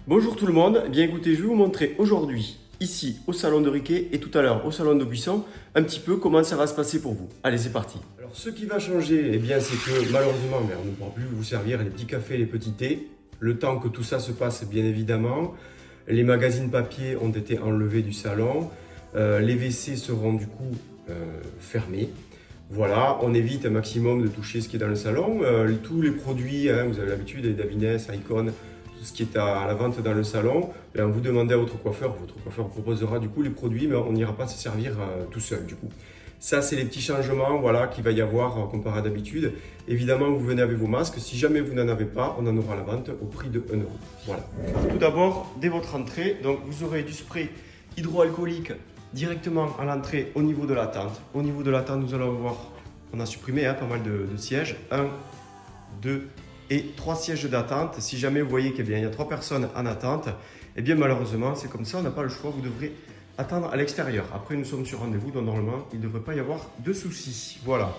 Bonjour tout le monde, bien écoutez, je vais vous montrer aujourd'hui, ici au salon de Riquet et tout à l'heure au salon de Buisson, un petit peu comment ça va se passer pour vous. Allez, c'est parti. Alors ce qui va changer, eh bien, c'est que malheureusement, on ne pourra plus vous servir les petits cafés, les petits thés. Le temps que tout ça se passe, bien évidemment. Les magazines papier ont été enlevés du salon. Les WC seront du coup fermés. Voilà, on évite un maximum de toucher ce qui est dans le salon. Tous les produits, vous avez l'habitude, les Davines, Icon, tout ce qui est à la vente dans le salon, vous demandez à votre coiffeur vous proposera du coup les produits, mais on n'ira pas se servir tout seul du coup. Ça, c'est les petits changements voilà, qu'il va y avoir comparé à d'habitude. Évidemment, vous venez avec vos masques. Si jamais vous n'en avez pas, on en aura à la vente au prix de 1 €. Voilà. Tout d'abord, dès votre entrée, donc, vous aurez du spray hydroalcoolique directement à l'entrée au niveau de la tente. Au niveau de la tente, nous allons voir, on a supprimé pas mal de sièges. 1, 2 et 3 sièges d'attente. Si jamais vous voyez qu'il y a 3 personnes en attente, eh bien malheureusement, c'est comme ça, on n'a pas le choix. Vous devrez attendre à l'extérieur. Après, nous sommes sur rendez-vous, donc normalement, il ne devrait pas y avoir de soucis. Voilà.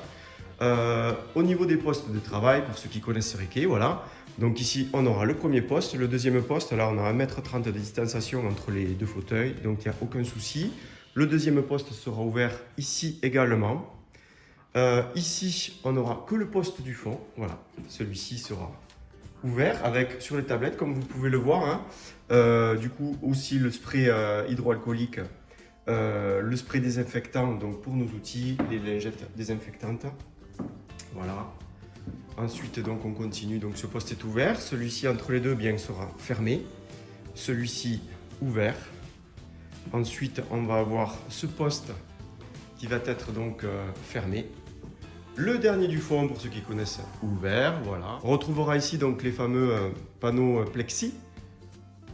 Au niveau des postes de travail, pour ceux qui connaissent Riquet, voilà. Donc ici, on aura le premier poste. Le deuxième poste, là, on a 1,30 m de distanciation entre les deux fauteuils, donc il n'y a aucun souci. Le deuxième poste sera ouvert ici également. Ici, on n'aura que le poste du fond. Voilà, celui-ci sera ouvert avec sur les tablettes, comme vous pouvez le voir. Du coup, aussi le spray hydroalcoolique, le spray désinfectant donc pour nos outils, les lingettes désinfectantes. Voilà. Ensuite, donc, on continue. Donc, ce poste est ouvert. Celui-ci, entre les deux, bien, sera fermé. Celui-ci, ouvert. Ensuite, on va avoir ce poste qui va être donc fermé. Le dernier du fond, pour ceux qui connaissent, ouvert. Voilà. On retrouvera ici donc les fameux panneaux plexi.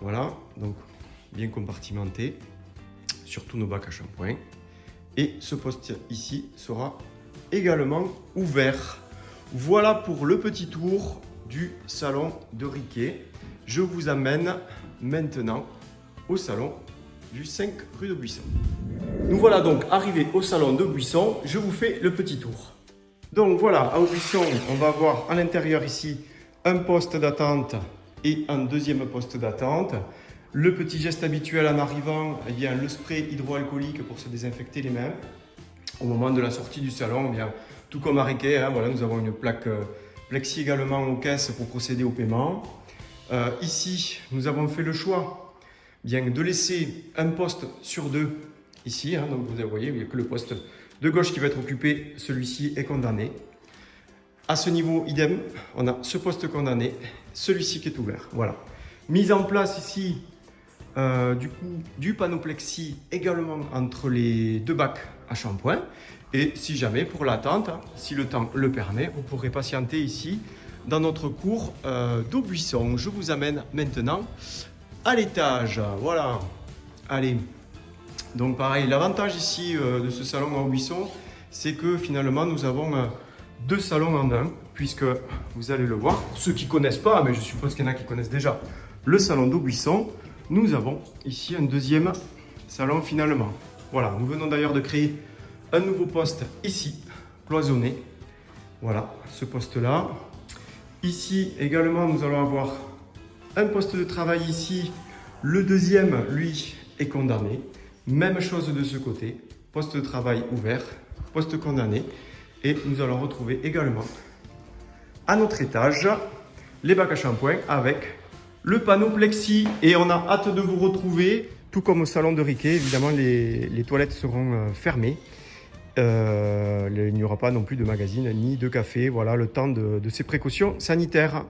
Voilà, donc bien compartimentés sur tous nos bacs à shampoing. Et ce poste ici sera également ouvert. Voilà pour le petit tour du salon de Riquet. Je vous amène maintenant au salon du 5 rue de Buisson. Nous voilà donc arrivés au salon de Buisson. Je vous fais le petit tour. Donc voilà, à Buisson, on va avoir à l'intérieur ici un poste d'attente et un deuxième poste d'attente. Le petit geste habituel en arrivant, eh bien, le spray hydroalcoolique pour se désinfecter les mains. Au moment de la sortie du salon, eh bien, tout comme à Riquet, voilà, nous avons une plaque plexi également aux caisses pour procéder au paiement. Ici, nous avons fait le choix bien, de laisser un poste sur deux ici. Donc vous voyez, il n'y a que le poste de gauche qui va être occupé, celui-ci est condamné. À ce niveau, idem, on a ce poste condamné, celui-ci qui est ouvert. Voilà. Mise en place ici, du coup, du panneau plexi également entre les deux bacs à shampoing. Et si jamais, pour l'attente, si le temps le permet, vous pourrez patienter ici dans notre cour d'Aubuisson. Je vous amène maintenant à l'étage. Voilà. Allez. Donc pareil, l'avantage ici de ce salon à Aubuisson, c'est que finalement nous avons deux salons en un, puisque vous allez le voir, pour ceux qui ne connaissent pas, mais je suppose qu'il y en a qui connaissent déjà le salon d'Aubuisson, nous avons ici un deuxième salon finalement. Voilà, nous venons d'ailleurs de créer un nouveau poste ici, cloisonné. Voilà, ce poste-là. Ici également, nous allons avoir un poste de travail ici. Le deuxième, lui, est condamné. Même chose de ce côté, poste de travail ouvert, poste condamné. Et nous allons retrouver également à notre étage les bacs à shampoing avec le panneau plexi. Et on a hâte de vous retrouver, tout comme au salon de Riquet. Évidemment, les toilettes seront fermées. Il n'y aura pas non plus de magazine ni de café. Voilà le temps de ces précautions sanitaires.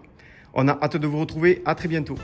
On a hâte de vous retrouver. À très bientôt.